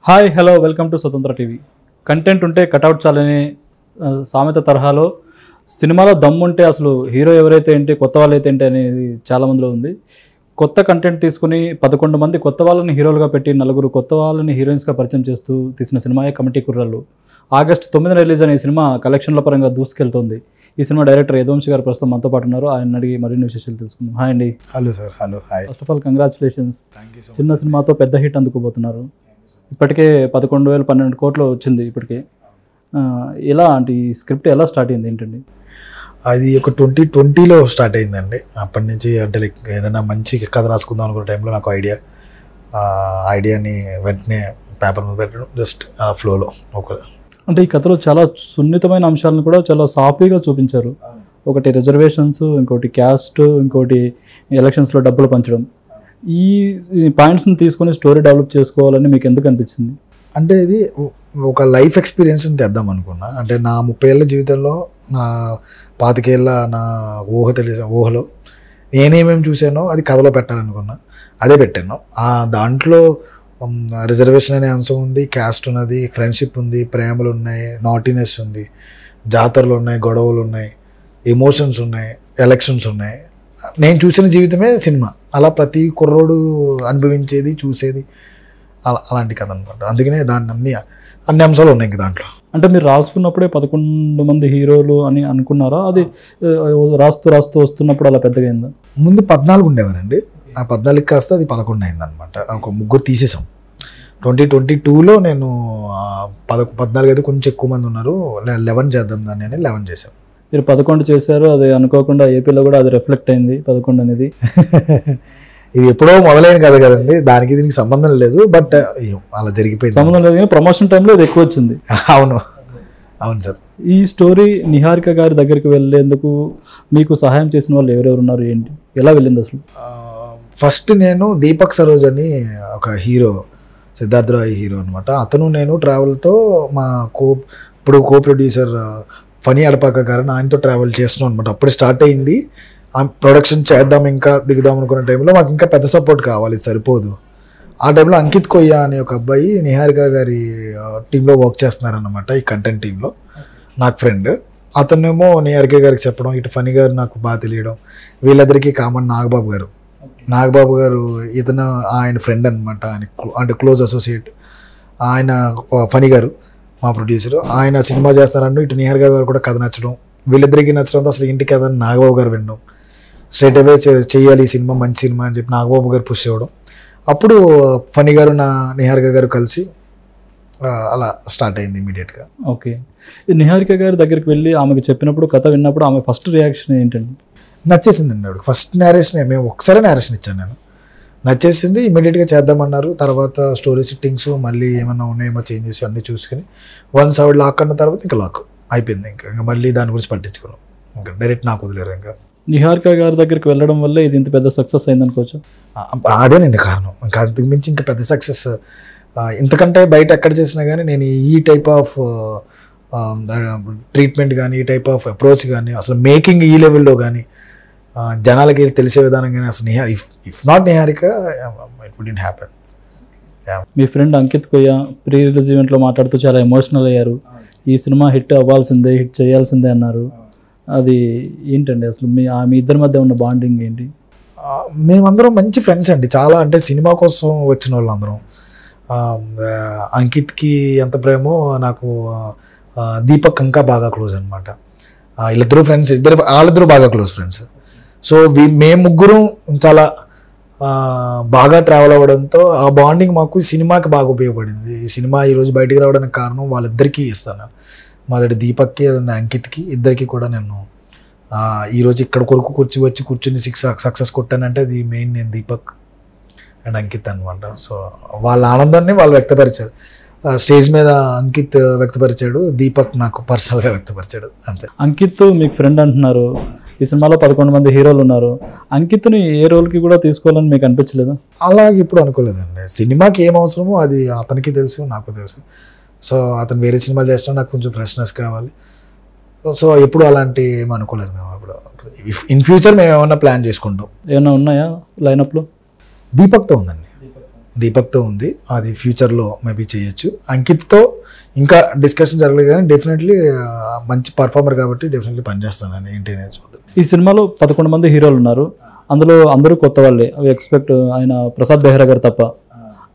Hi hello welcome to స్వతంత్ర TV. Content ఉంటే cutout చాలని సామెత తరహాలో సినిమాలో దమ్ముంటే అసలు హీరో ఎవరైతే ఏంటి కొత్త వాళ్ళైతే ఏంటి అనేది చాలామందిలో ఉంది. కొత్త కంటెంట్ తీసుకుని 11 మంది కొత్త వాళ్ళని హీరోలుగా పెట్టి 4 కొత్త వాళ్ళని హీరోయిన్స్గా పరిచయం చేస్తూ తీసిన సినిమాయే కమిటీ కుర్రాళ్ళు. ఆగస్టు 9 రిలీజ్ అనే ఈ సినిమా కలెక్షన్ల పరంగా దూసుకెళ్తుంది. ఈ సినిమా డైరెక్టర్ యదువంశీ గారు ప్రస్తుతం మనతో పాటు ఉన్నారు. ఆయన అడిగి మరిన్ని విశేషాలు తెలుసుకుందాం. హాయ్ అండి. Hello sir. Hello hi. First of all congratulations. చిన్న సినిమాతో పెద్ద హిట్ అందుకోబోతున్నారు. ఇప్పటికే 11,000-12 కోట్లు వచ్చింది ఇప్పటికే. ఎలా అంటే ఈ స్క్రిప్ట్ ఎలా స్టార్ట్ అయింది ఏంటండి? అది ఒక 2020లో స్టార్ట్ అయిందండి. అప్పటి నుంచి అంటే లైక్ ఏదైనా మంచి కథ రాసుకుందాం అనుకున్న టైంలో నాకు ఐడియాని వెంటనే పేపర్ మీద పెట్టడం జస్ట్ ఆ ఫ్లోలో ఒక అంటే ఈ కథలో చాలా సున్నితమైన అంశాలను కూడా చాలా సాఫీగా చూపించారు. ఒకటి రిజర్వేషన్స్, ఇంకోటి క్యాస్ట్, ఇంకోటి ఎలక్షన్స్లో డబ్బులు పంచడం. ఈ పాయింట్స్ని తీసుకొని స్టోరీ డెవలప్ చేసుకోవాలని మీకు ఎందుకు అనిపించింది? అంటే ఇది ఒక లైఫ్ ఎక్స్పీరియన్స్ని తెద్దాం అనుకున్నా. అంటే నా 30 ఏళ్ళ జీవితంలో నా 25 ఏళ్ళ నా ఊహలో నేనేమేమి చూశానో అది కథలో పెట్టాలనుకున్నా. అదే పెట్టాను. దాంట్లో రిజర్వేషన్ అనే అంశం ఉంది, క్యాస్ట్ ఉన్నది, ఫ్రెండ్షిప్ ఉంది, ప్రేమలు ఉన్నాయి, నాటినెస్ ఉంది, జాతరలు ఉన్నాయి, గొడవలు ఉన్నాయి, ఎమోషన్స్ ఉన్నాయి, ఎలక్షన్స్ ఉన్నాయి. నేను చూసిన జీవితమే సినిమా. అలా ప్రతి కుర్రోడు అనుభవించేది, చూసేది అలాంటి కథ అనమాట. అందుకనే దాన్ని అన్ని అంశాలు ఉన్నాయి ఇంక దాంట్లో. అంటే మీరు రాసుకున్నప్పుడే 11 మంది హీరోలు అని అనుకున్నారా? అది రాస్తూ వస్తున్నప్పుడు అలా పెద్దగా అయిందా? ముందు 14 ఉండేవారండి. ఆ 14 కాస్త అది 11 అయిందనమాట. ఒక 3 తీసేసాం. 2022లో నేను 14 అయితే కొంచెం ఎక్కువ మంది ఉన్నారు, 11 చేద్దాం దాన్ని అని 11 చేశాం. మీరు 11 చేశారు. అది అనుకోకుండా ఏపీలో కూడా అది రిఫ్లెక్ట్ అయింది 11 అనేది. ఇది ఎప్పుడో మొదలైన కథ కదండి, దానికి దీనికి సంబంధం లేదు. బట్ అలా జరిగిపోయింది. సంబంధం లేదు కానీ ప్రమోషన్ టైంలో ఇది ఎక్కువ వచ్చింది. అవును సార్. ఈ స్టోరీ నిహారిక గారి దగ్గరికి వెళ్ళేందుకు మీకు సహాయం చేసిన వాళ్ళు ఎవరెవరు ఉన్నారు, ఏంటి, ఎలా వెళ్ళింది అసలు? ఫస్ట్ నేను దీపక్ సరోజ్ అని ఒక హీరో, సిద్ధార్థ రాయ్ హీరో అనమాట. అతను నేను ట్రావెల్తో మా ఇప్పుడు కో ప్రొడ్యూసర్ ఫనీ అడపాక గారు ఆయనతో ట్రావెల్ చేస్తున్నాం అనమాట. అప్పుడే స్టార్ట్ అయింది ప్రొడక్షన్. చేద్దాం ఇంకా దిగుదాం అనుకున్న టైంలో మాకు ఇంకా పెద్ద సపోర్ట్ కావాలి, సరిపోదు. ఆ టైంలో అంకిత్ కొయ్యా అనే ఒక అబ్బాయి నిహారిక గారి టీంలో వర్క్ చేస్తున్నారన్నమాట, ఈ కంటెంట్ టీంలో. నాకు ఫ్రెండ్. అతనేమో నిహారిక గారికి చెప్పడం, ఇటు ఫనీ గారు నాకు బాగా తెలియడం, వీళ్ళిద్దరికీ కామన్ నాగబాబు గారు ఇతను ఆయన ఫ్రెండ్ అనమాట. అంటే క్లోజ్ అసోసియేట్. ఆయన ఫనీ గారు మా ప్రొడ్యూసర్. ఆయన సినిమా చేస్తారని ఇటు నిహారిక గారు కూడా కథ నచ్చడం, వీళ్ళిద్దరికీ నచ్చడంతో అసలు ఇంటి కథ నాగబాబు గారు వినడం, స్ట్రైట్ అవే చేయాలి ఈ సినిమా, మంచి సినిమా అని చెప్పి నాగబాబు గారు పుష్ చేయడం. అప్పుడు ఫనీ గారు నిహారిక గారు కలిసి అలా స్టార్ట్ అయింది ఇమీడియట్గా. ఓకే. నిహారిక గారి దగ్గరికి వెళ్ళి ఆమెకు చెప్పినప్పుడు, కథ విన్నప్పుడు ఆమె ఫస్ట్ రియాక్షన్ ఏంటండి? నచ్చేసిందండి ఆవిడ. ఫస్ట్ నేరేషన్ మేము ఒకసారి నేరేషన్ ఇచ్చాను నేను. నచ్చేసింది. ఇమీడియట్గా చేద్దామన్నారు. తర్వాత స్టోరీ సిట్టింగ్స్ మళ్ళీ ఏమన్నా ఉన్నాయేమో చేంజెస్ అన్నీ చూసుకుని వన్స్ ఆవిడ లాక్ అన్న తర్వాత ఇంకా లాక్ అయిపోయింది. ఇంకా మళ్ళీ దాని గురించి పట్టించుకున్నాం. ఇంకా డైరెక్ట్ నాకు వదిలేరు. ఇంకా నిహారిక గారి దగ్గరికి వెళ్ళడం వల్ల ఇది ఇంత పెద్ద సక్సెస్ అయింది అనుకోవచ్చు. అదేనండి కారణం. ఇంకా అంతకు మించి ఇంకా పెద్ద సక్సెస్ ఇంతకంటే బయట ఎక్కడ చేసినా కానీ నేను ఈ టైప్ ఆఫ్ ట్రీట్మెంట్ కానీ, ఈ టైప్ ఆఫ్ అప్రోచ్ కానీ, అసలు మేకింగ్ ఈ లెవెల్లో కానీ, జనాలకి తెలిసే విధానం కానీ అసలు if not Niharika it wouldn't happen. Me friend Ankit కొయ్య ప్రీ రిలీజ్ ఈవెంట్లో మాట్లాడుతూ చాలా ఎమోషనల్ అయ్యారు. ఈ సినిమా హిట్ అవ్వాల్సిందే, హిట్ చేయాల్సిందే అన్నారు. అది ఏంటండి అసలు మీ ఇద్దరి మధ్య ఉన్న బాండింగ్ ఏంటి? మేమందరం మంచి ఫ్రెండ్స్ అండి. చాలా అంటే సినిమా కోసం వచ్చిన వాళ్ళందరం. అంకిత్కి ఎంత ప్రేమో నాకు దీపక్ ఇంకా బాగా క్లోజ్ అనమాట. వీళ్ళిద్దరూ ఫ్రెండ్స్, వాళ్ళిద్దరూ బాగా క్లోజ్ ఫ్రెండ్స్. సో మేము ముగ్గురం చాలా బాగా ట్రావెల్ అవ్వడంతో ఆ బాండింగ్ మాకు సినిమాకి బాగా ఉపయోగపడింది. ఈ సినిమా ఈరోజు బయటికి రావడానికి కారణం వాళ్ళిద్దరికీ ఇస్తాను. మొదటి దీపక్కి, అంకిత్కి, ఇద్దరికి కూడా నేను ఈరోజు ఇక్కడ కొరకు కూర్చుని సక్సెస్ కొట్టానంటే అది మెయిన్ నేను దీపక్ అండ్ అంకిత్ అనమాట. సో వాళ్ళ ఆనందాన్ని వాళ్ళు వ్యక్తపరిచారు. స్టేజ్ మీద అంకిత్ వ్యక్తపరిచాడు, దీపక్ నాకు పర్సనల్గా వ్యక్తపరిచాడు, అంతే. అంకిత్ మీకు ఫ్రెండ్ అంటున్నారు. ఈ సినిమాలో 11 మంది హీరోలు ఉన్నారు. అంకిత్ని ఏ రోల్కి కూడా తీసుకోవాలని మీకు అనిపించలేదా? అలాగే ఇప్పుడు అనుకోలేదండి. సినిమాకి ఏం అవసరమో అది అతనికి తెలుసు, నాకు తెలుసు. సో అతను వేరే సినిమాలు చేసినా నాకు కొంచెం ఫ్రెష్నెస్ కావాలి. సో ఎప్పుడు అలాంటి ఏం అనుకోలేదు మేము. ఇప్పుడు ఇన్ ఫ్యూచర్ మేము ఏమన్నా ప్లాన్ చేసుకుంటాం. ఏమన్నా ఉన్నాయా లైనప్లో? దీపక్తో ఉందండి. దీపక్తో ఉంది, అది ఫ్యూచర్లో మేబీ చేయొచ్చు. అంకిత్తో ఇంకా డిస్కషన్ జరగలేదు కానీ డెఫినెట్లీ మంచి పర్ఫార్మర్ కాబట్టి డెఫినెట్లీ పనిచేస్తానని ఏంటి అనేది చూడండి. ఈ సినిమాలో 11 మంది హీరోలు ఉన్నారు, అందులో అందరూ కొత్త వాళ్ళే, అవి ఎక్స్పెక్ట్ ఆయన ప్రసాద్ బెహ్రా గారు తప్ప.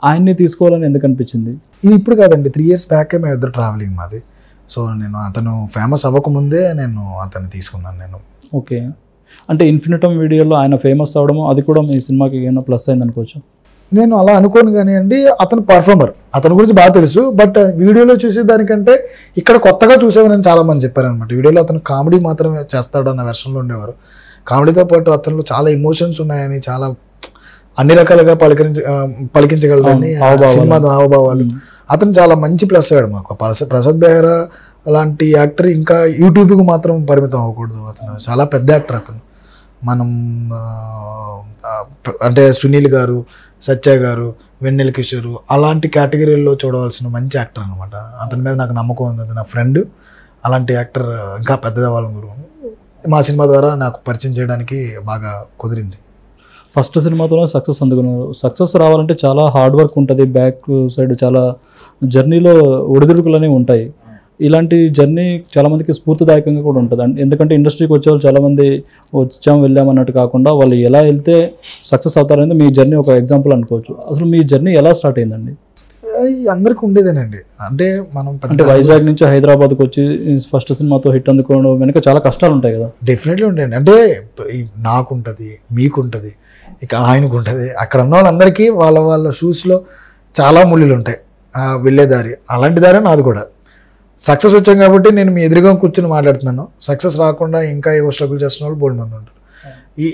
ఆయన్ని తీసుకోవాలని ఎందుకు అనిపించింది? ఇది ఇప్పుడు కాదండి, 3 years బ్యాకే మేము ఇద్దరు ట్రావెలింగ్ మాది. సో నేను అతను ఫేమస్ అవ్వకముందే నేను అతన్ని తీసుకున్నాను నేను. ఓకే, అంటే ఇన్ఫినిటమ్ వీడియోలో ఆయన ఫేమస్ అవడము అది కూడా మీ సినిమాకి ఏమైనా ప్లస్ అయింది అనుకోవచ్చు? నేను అలా అనుకోను కానీ అండి, అతను పర్ఫార్మర్, అతని గురించి బాగా తెలుసు. బట్ వీడియోలో చూసేదానికంటే ఇక్కడ కొత్తగా చూసేవారని చాలామంది చెప్పారనమాట. వీడియోలో అతను కామెడీ మాత్రమే చేస్తాడు అన్న వెర్షన్లో ఉండేవారు. కామెడీతో పాటు అతనిలో చాలా ఎమోషన్స్ ఉన్నాయని, చాలా అన్ని రకాలుగా పలికించగలడని సినిమా హావభావాలు, అతను చాలా మంచి ప్లస్ అయ్యాడు మాకు. ప్రసాద్ బెహ్రా అలాంటి యాక్టర్ ఇంకా యూట్యూబ్కి మాత్రం పరిమితం అవ్వకూడదు. అతను చాలా పెద్ద యాక్టర్. అతను మనం అంటే సునీల్ గారు, సత్య గారు, వెన్నెల కిషోర్ అలాంటి కేటగిరీల్లో చూడవలసిన మంచి యాక్టర్ అనమాట. అతని మీద నాకు నమ్మకం ఉంది. అది నా ఫ్రెండ్, అలాంటి యాక్టర్ ఇంకా పెద్దదవ్వాలని గురువు మా సినిమా ద్వారా నాకు పరిచయం చేయడానికి బాగా కుదిరింది. ఫస్ట్ సినిమాతోనే సక్సెస్ అందుకున్నారు. సక్సెస్ రావాలంటే చాలా హార్డ్ వర్క్ ఉంటుంది, బ్యాక్ సైడ్ చాలా జర్నీలో ఒడిదుడుకులు అనేవి ఉంటాయి. ఇలాంటి జర్నీ చాలామందికి స్ఫూర్తిదాయకంగా కూడా ఉంటుంది. ఎందుకంటే ఇండస్ట్రీకి వచ్చే వాళ్ళు చాలామంది వెళ్ళామన్నట్టు కాకుండా వాళ్ళు ఎలా వెళ్తే సక్సెస్ అవుతారనేది మీ జర్నీ ఒక ఎగ్జాంపుల్ అనుకోవచ్చు. అసలు మీ జర్నీ ఎలా స్టార్ట్ అయిందండి? అందరికీ ఉండేదేనండి. అంటే మనం అంటే వైజాగ్ నుంచి హైదరాబాద్కి వచ్చి ఫస్ట్ సినిమాతో హిట్ అందుకోవడం వెనక చాలా కష్టాలు ఉంటాయి కదా? డెఫినెట్లీ ఉంటాయండి. అంటే నాకుంటుంది, మీకుంటుంది, ఇక ఆయనకు ఉంటుంది. అక్కడ ఉన్న వాళ్ళందరికీ వాళ్ళ వాళ్ళ షూస్లో చాలా ముళ్ళులు ఉంటాయి వెళ్ళేదారి. అలాంటి దారి నాది కూడా. సక్సెస్ వచ్చాం కాబట్టి నేను మీ ఎదురుగా కూర్చొని మాట్లాడుతున్నాను. సక్సెస్ రాకుండా ఇంకా ఏవో స్ట్రగుల్ చేస్తున్న వాళ్ళు బోల్డ్ మంది ఉంటారు.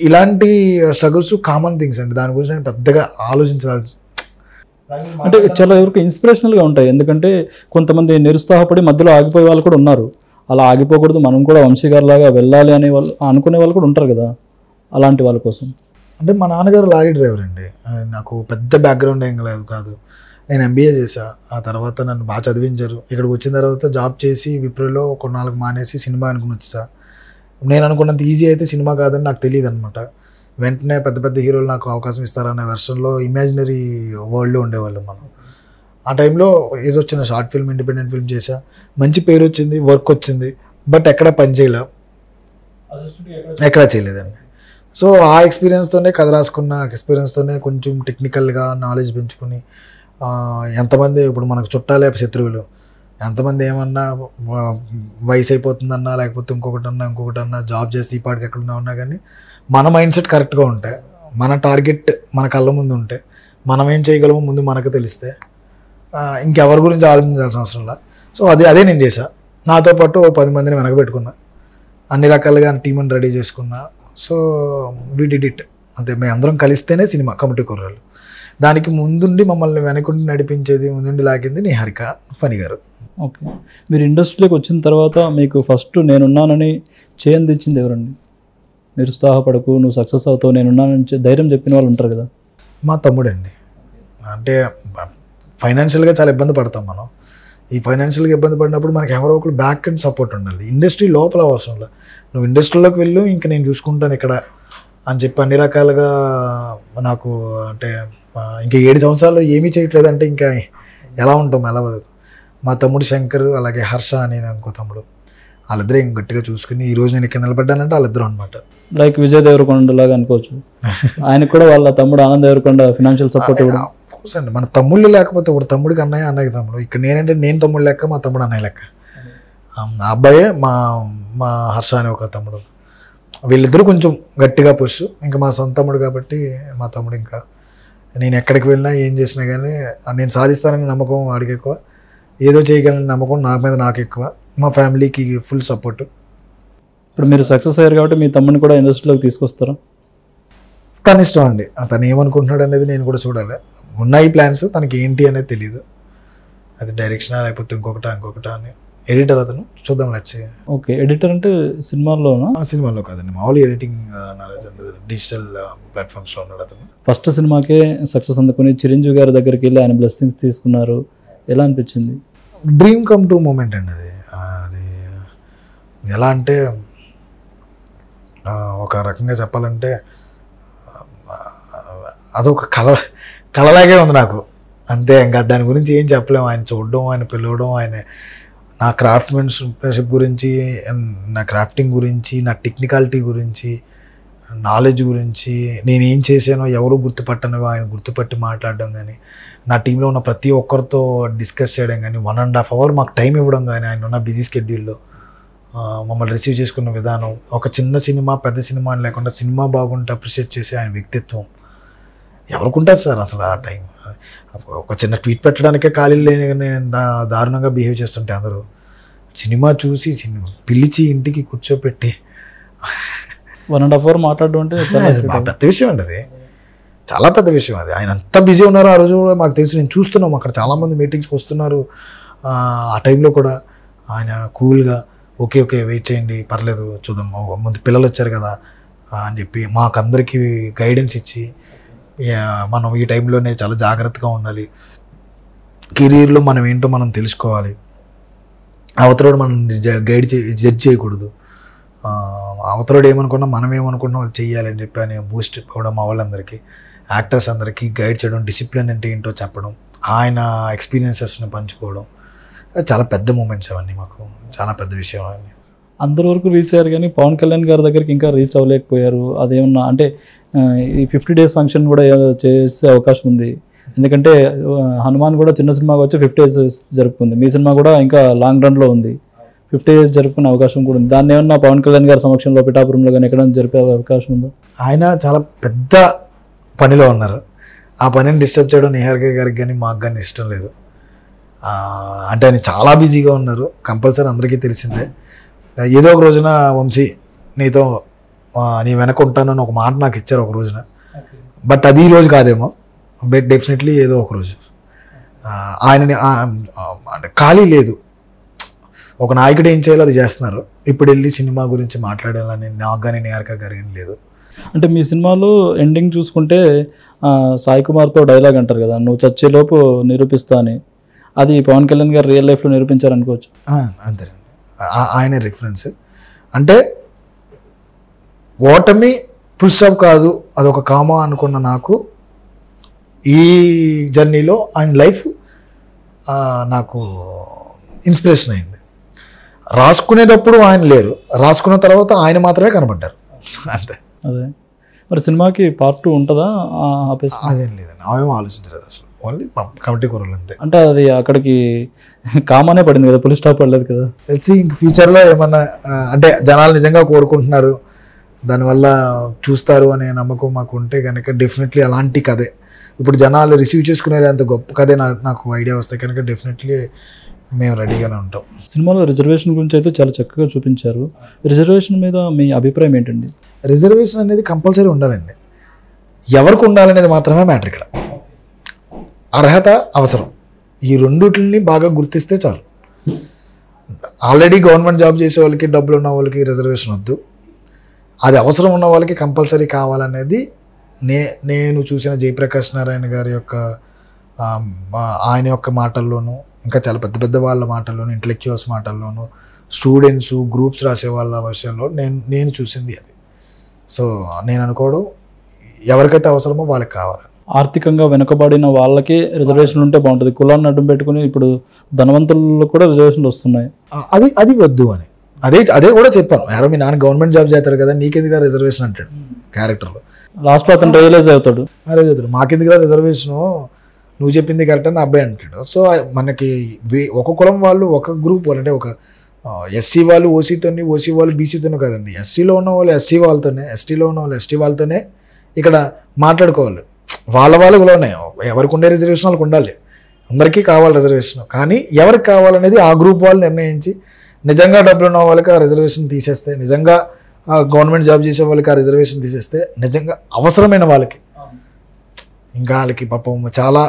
ఇలాంటి స్ట్రగుల్స్ కామన్ థింగ్స్ అండి. దాని గురించి నేను పెద్దగా ఆలోచించాలి. అంటే చాలా ఎవరికి ఇన్స్పిరేషనల్గా ఉంటాయి. ఎందుకంటే కొంతమంది నిరుత్సాహపడి మధ్యలో ఆగిపోయే వాళ్ళు కూడా ఉన్నారు. అలా ఆగిపోకూడదు, మనం కూడా వంశీ గారి లాగా వెళ్ళాలి అనే వాళ్ళు అనుకునే వాళ్ళు కూడా ఉంటారు కదా, అలాంటి వాళ్ళ కోసం. అంటే మా నాన్నగారు లారీ డ్రైవర్ అండి. నాకు పెద్ద బ్యాక్గ్రౌండ్ ఏం లేదు కాదు. నేను MBA చేశా. ఆ తర్వాత నన్ను బాగా చదివించారు. ఇక్కడికి వచ్చిన తర్వాత జాబ్ చేసి విప్రోలో కొన్నాళ్ళకి మానేసి సినిమా అనుకుని వచ్చేసా. నేను అనుకున్నంత ఈజీ అయితే సినిమా కాదని నాకు తెలియదు అనమాట. వెంటనే పెద్ద పెద్ద హీరోలు నాకు అవకాశం ఇస్తారనే వెర్షన్లో ఇమాజినరీ వరల్డ్లో ఉండేవాళ్ళం మనం. ఆ టైంలో ఏదో చిన్న షార్ట్ ఫిల్మ్, ఇండిపెండెంట్ ఫిల్మ్ చేశా. మంచి పేరు వచ్చింది, వర్క్ వచ్చింది. బట్ ఎక్కడ పని చేయలే, ఎక్కడా చేయలేదండి. సో ఆ ఎక్స్పీరియన్స్తోనే కథ రాసుకున్న, ఎక్స్పీరియన్స్తోనే కొంచెం టెక్నికల్గా నాలెడ్జ్ పెంచుకుని, ఎంతమంది ఇప్పుడు మనకు చుట్టాలే శత్రువులు, ఎంతమంది ఏమన్నా వయసు అయిపోతుందన్నా లేకపోతే ఇంకొకటన్నా జాబ్ చేస్తే ఈ పాటికి ఎక్కడున్నా ఉన్నా కానీ మన మైండ్ సెట్ కరెక్ట్గా ఉంటే, మన టార్గెట్ మన కళ్ళ ముందు ఉంటే, మనం ఏం చేయగలమో ముందు మనకు తెలిస్తే ఇంకెవరి గురించి ఆలోచించాల్సిన అవసరం లేదు. సో అదే నేను చేశా. నాతో పాటు 10 మందిని వెనకబెట్టుకున్నా, అన్ని రకాలుగా టీంని రెడీ చేసుకున్నా. సో వి డిడ్ ఇట్ అంతే. మేము అందరం కలిస్తేనే సినిమా కమిటీ కుర్రాళ్ళు. దానికి ముందుండి మమ్మల్ని వెనకుండి నడిపించేది, ముందుండి లాగింది నిహారిక ఫణి గారు. ఓకే, మీరు ఇండస్ట్రీలోకి వచ్చిన తర్వాత మీకు ఫస్ట్ నేనున్నానని చేయందించింది ఎవరండి? నిరుత్సాహపడకు, నువ్వు సక్సెస్ అవుతావు, నేనున్నానని ధైర్యం చెప్పిన వాళ్ళు ఉంటారు కదా? మా తమ్ముడండి. అంటే ఫైనాన్షియల్గా చాలా ఇబ్బంది పడతాం మనం. ఈ ఫైనాన్షియల్గా ఇబ్బంది పడినప్పుడు మనకి ఎవరో ఒకరు బ్యాక్ అండ్ సపోర్ట్ ఉండాలి. ఇండస్ట్రీ లోపల అవసరంలో నువ్వు ఇండస్ట్రీలోకి వెళ్ళు, ఇంకా నేను చూసుకుంటాను ఇక్కడ అని చెప్పి అన్ని రకాలుగా నాకు అంటే ఇంకా 7 సంవత్సరాలు ఏమీ చేయట్లేదు అంటే ఇంకా ఎలా ఉంటాం, ఎలా వదదు. మా తమ్ముడు శంకర్, అలాగే హర్ష అని ఇంకో తమ్ముడు, వాళ్ళిద్దరే ఇంక గట్టిగా చూసుకుని ఈరోజు నేను ఇక్కడ నిలబడ్డానంటే వాళ్ళిద్దరు అనమాట. లైక్ విజయ్ దేవరకొండ లాగా అనుకోవచ్చు. ఆయనకు కూడా వాళ్ళ తమ్ముడు ఆనంద్ దేవరకొండ ఫినాన్షియల్ సపోర్ట్ ఇవ్వడం. కోర్స్ అండి, మన తమ్ముళ్ళు లేకపోతే ఇప్పుడు తమ్ముడికి అన్నయ్య, అన్నయ్యకి తమ్ముడు. ఇక్కడ నేనంటే నేను తమ్ముడు లెక్క, మా తమ్ముడు అన్నయ్య లెక్క. ఆ అబ్బాయే మా హర్ష అనే ఒక తమ్ముడు. వీళ్ళిద్దరూ కొంచెం గట్టిగా పుష్. ఇంకా మా సొంత తమ్ముడు కాబట్టి మా తమ్ముడు ఇంకా నేను ఎక్కడికి వెళ్ళినా ఏం చేసినా కానీ నేను సాధిస్తానని నమ్మకం వాడికి ఎక్కువ, ఏదో చేయగలని నమ్మకం నాకు ఎక్కువ. మా ఫ్యామిలీకి ఫుల్ సపోర్ట్. ఇప్పుడు మీరు సక్సెస్ అయ్యారు కాబట్టి మీ తమ్ముడిని కూడా ఇండస్ట్రీలోకి తీసుకొస్తారా? తన ఇష్టం అండి, తను ఏమనుకుంటున్నాడు అనేది నేను కూడా చూడాలి. ఉన్నాయి ప్లాన్స్, తనకి ఏంటి అనేది తెలియదు. అది డైరెక్షనా లేకపోతే ఇంకొకటా అని. ఎడిటర్ అతను, చూద్దాం లెట్స్ సీ. ఓకే, ఎడిటర్ అంటే సినిమాల్లోనా? సినిమాలో కాదండి, మామూలు ఎడిటింగ్ డిజిటల్ ప్లాట్ఫామ్స్లో ఉన్నాడు అతను. ఫస్ట్ సినిమాకే సక్సెస్ అందుకుని చిరంజీవి గారి దగ్గరికి వెళ్ళి ఆయన బ్లెస్సింగ్స్ తీసుకున్నారు, ఎలా అనిపించింది? డ్రీమ్ కమ్ ట్రూ మూమెంట్ అండి అది. అది ఎలా అంటే ఒక రకంగా చెప్పాలంటే అదొక కలలాగే ఉంది నాకు అంతే. ఇంకా దాని గురించి ఏం చెప్పలేము. ఆయన చూడడం, ఆయన పిలవడం, ఆయన నా క్రాఫ్ట్మెన్షిప్ గురించి, నా క్రాఫ్టింగ్ గురించి, నా టెక్నికాలిటీ గురించి, నాలెడ్జ్ గురించి, నేను ఏం చేశానో ఎవరు గుర్తుపట్టను ఆయన గుర్తుపట్టి మాట్లాడడం కానీ, నా టీంలో ఉన్న ప్రతి ఒక్కరితో డిస్కస్ చేయడం కానీ, 1.5 hour మాకు టైం ఇవ్వడం కానీ, ఆయన ఉన్న బిజీ స్కెడ్యూల్లో మమ్మల్ని రిసీవ్ చేసుకున్న విధానం, ఒక చిన్న సినిమా పెద్ద సినిమా అని లేకుండా సినిమా బాగుంటే అప్రిషియేట్ చేసే ఆయన వ్యక్తిత్వం ఎవరికుంటుంది సార్ అసలు ఆ టైం. ఒక చిన్న ట్వీట్ పెట్టడానికే ఖాళీ లేని దారుణంగా బిహేవ్ చేస్తుంటే అందరూ సినిమా చూసి పిలిచి ఇంటికి కూర్చోపెట్టి 1.5 hour మాట్లాడడం అంటే పెద్ద విషయం అండి. అది చాలా పెద్ద విషయం. అది ఆయన అంత బిజీ ఉన్నారు ఆ రోజు కూడా మాకు తెలుసు. నేను చూస్తున్నాం అక్కడ చాలామంది మీటింగ్స్కి వస్తున్నారు. ఆ టైంలో కూడా ఆయన కూల్గా ఓకే వెయిట్ చేయండి పర్లేదు చూద్దాం, ముందు పిల్లలు వచ్చారు కదా అని చెప్పి మాకందరికీ గైడెన్స్ ఇచ్చి, మనం ఈ టైంలోనే చాలా జాగ్రత్తగా ఉండాలి, కెరీర్లో మనం ఏంటో మనం తెలుసుకోవాలి, అవతలోడు మనం జడ్జ్ చేయకూడదు, అవతలోడు ఏమనుకున్నా మనం ఏమనుకుంటున్నాం అది చెయ్యాలని చెప్పి అని బూస్ట్ ఇవ్వడం మా వాళ్ళందరికీ, యాక్టర్స్ అందరికీ గైడ్ చేయడం, డిసిప్లిన్ అంటే ఏంటో చెప్పడం, ఆయన ఎక్స్పీరియన్సెస్ని పంచుకోవడం, చాలా పెద్ద మూమెంట్స్ అవన్నీ. మాకు చాలా పెద్ద విషయం అవన్నీ. అందరి వరకు రీచ్ అయ్యారు కానీ పవన్ కళ్యాణ్ గారి దగ్గరికి ఇంకా రీచ్ అవ్వలేకపోయారు. అదేమన్నా అంటే ఈ 50 days ఫంక్షన్ కూడా చేసే అవకాశం ఉంది. ఎందుకంటే హనుమాన్ కూడా చిన్న సినిమాగా వచ్చి 50 days జరుపుకుంది. మీ సినిమా కూడా ఇంకా లాంగ్ రన్లో ఉంది, 50 days జరుపుకునే అవకాశం కూడా ఉంది. దాన్ని ఏమన్నా పవన్ కళ్యాణ్ గారి సమక్షంలో పిఠాపురంలో కానీ ఎక్కడైనా జరిపే అవకాశం ఉందా? ఆయన చాలా పెద్ద పనిలో ఉన్నారు. ఆ పనిని డిస్టర్బ్ చేయడం నిహారిక గారికి కానీ మాకు కానీ ఇష్టం లేదు. అంటే ఆయన చాలా బిజీగా ఉన్నారు, కంపల్సరీ అందరికీ తెలిసిందే. ఏదో ఒక రోజున వంశీ నీతో నీ వెనక ఉంటానని ఒక మాట నాకు ఇచ్చారు ఒక రోజున. బట్ అది ఈ రోజు కాదేమో, బట్ డెఫినెట్లీ ఏదో ఒక రోజు. ఆయనని అంటే ఖాళీ లేదు. ఒక నాయకుడు ఏం చేయాలో అది చేస్తున్నారు. ఇప్పుడు వెళ్ళి సినిమా గురించి మాట్లాడాలని నాకు కానీ నిహారిక గారు ఏం లేదు. అంటే మీ సినిమాలో ఎండింగ్ చూసుకుంటే సాయి కుమార్తో డైలాగ్ అంటారు కదా, నువ్వు చచ్చేలోపు నిరూపిస్తా అని, అది పవన్ కళ్యాణ్ గారు రియల్ లైఫ్లో నిరూపించారనుకోవచ్చు. అంతేనండి, ఆయన రిఫరెన్స్. అంటే ఓటమి ఫుల్ స్టాప్ కాదు, అదొక కామా అనుకున్న నాకు ఈ జర్నీలో ఆయన లైఫ్ నాకు ఇన్స్పిరేషన్ అయింది. రాసుకునేటప్పుడు ఆయన లేరు, రాసుకున్న తర్వాత ఆయన మాత్రమే కనబడ్డారు అంతే. అదే మరి సినిమాకి part 2 ఉంటుందా? అదేం లేదండి, అవేమో ఆలోచించలేదు అసలు, ఓన్లీ కమిటీ కూరలు అంతే. అంటే అది అక్కడికి కామానే పడింది కదా, పులి స్టాప్ పడలేదు కదా. తెలిసి ఇంక ఫ్యూచర్లో ఏమన్నా అంటే జనాలు నిజంగా కోరుకుంటున్నారు, దానివల్ల చూస్తారు అనే నమ్మకం మాకు ఉంటే కనుక డెఫినెట్లీ అలాంటి కథే ఇప్పుడు జనాలు రిసీవ్ చేసుకునేది అంత గొప్ప కథే నాకు ఐడియా వస్తే కనుక డెఫినెట్లీ మేము రెడీగానే ఉంటాం. సినిమాలో రిజర్వేషన్ గురించి అయితే చాలా చక్కగా చూపించారు. రిజర్వేషన్ మీద మీ అభిప్రాయం ఏంటండి? రిజర్వేషన్ అనేది కంపల్సరీ ఉండాలండి. ఎవరికి ఉండాలనేది మాత్రమే మ్యాటర్ ఇక్కడ. అర్హత అవసరం, ఈ రెండింటిని బాగా గుర్తిస్తే చాలు. ఆల్రెడీ గవర్నమెంట్ జాబ్ చేసే వాళ్ళకి, డబ్బులు ఉన్న వాళ్ళకి రిజర్వేషన్ వద్దు, అది అవసరం ఉన్న వాళ్ళకి కంపల్సరీ కావాలనేది నేను చూసిన జయప్రకాష్ నారాయణ గారి యొక్క ఆయన యొక్క మాటల్లోనూ, ఇంకా చాలా పెద్ద పెద్ద వాళ్ళ మాటల్లోనూ, ఇంటలెక్చువల్స్ మాటల్లోనూ, స్టూడెంట్స్ గ్రూప్స్ రాసే వాళ్ళ విషయంలో నేను చూసింది అది. సో నేను అనుకోవడం ఎవరికైతే అవసరమో వాళ్ళకి కావాలి. ఆర్థికంగా వెనుకబడిన వాళ్ళకి రిజర్వేషన్లు ఉంటే బాగుంటుంది. కులాన్ని అడ్డం పెట్టుకుని ఇప్పుడు ధనవంతుల్లో కూడా రిజర్వేషన్లు వస్తున్నాయి, అది వద్దు అని అదే కూడా చెప్పాను. యారో మీ నాన్న గవర్నమెంట్ జాబ్ చేస్తాడు కదా, నీకెందుకు రిజర్వేషన్ అంటాడు క్యారెక్టర్లో. లాస్ట్లో అతను రియలైజ్ అవుతాడు, మాకెందుకు రిజర్వేషను, నువ్వు చెప్పింది కరెక్ట్ అని అబ్బాయి అంటాడు. సో మనకి ఒక కులం వాళ్ళు ఒక గ్రూప్ వాళ్ళు, అంటే ఒక ఎస్సీ వాళ్ళు ఓసీతోని, ఓసీ వాళ్ళు బీసీతోనే కదండి. ఎస్సీలో ఉన్న వాళ్ళు ఎస్సీ వాళ్ళతోనే, ఎస్టీలో ఉన్న వాళ్ళు ఎస్టీ వాళ్ళతోనే ఇక్కడ మాట్లాడుకోవాలి. వాళ్ళలోనే ఎవరికి ఉండే రిజర్వేషన్ వాళ్ళకి ఉండాలి, అందరికీ కావాలి రిజర్వేషన్. కానీ ఎవరికి కావాలనేది ఆ గ్రూప్ వాళ్ళు నిర్ణయించి, నిజంగా డబ్బులు ఉన్న వాళ్ళకి ఆ రిజర్వేషన్ తీసేస్తే, నిజంగా గవర్నమెంట్ జాబ్ చేసే వాళ్ళకి ఆ రిజర్వేషన్ తీసేస్తే, నిజంగా అవసరమైన వాళ్ళకి, ఇంకా వాళ్ళకి పాపం చాలా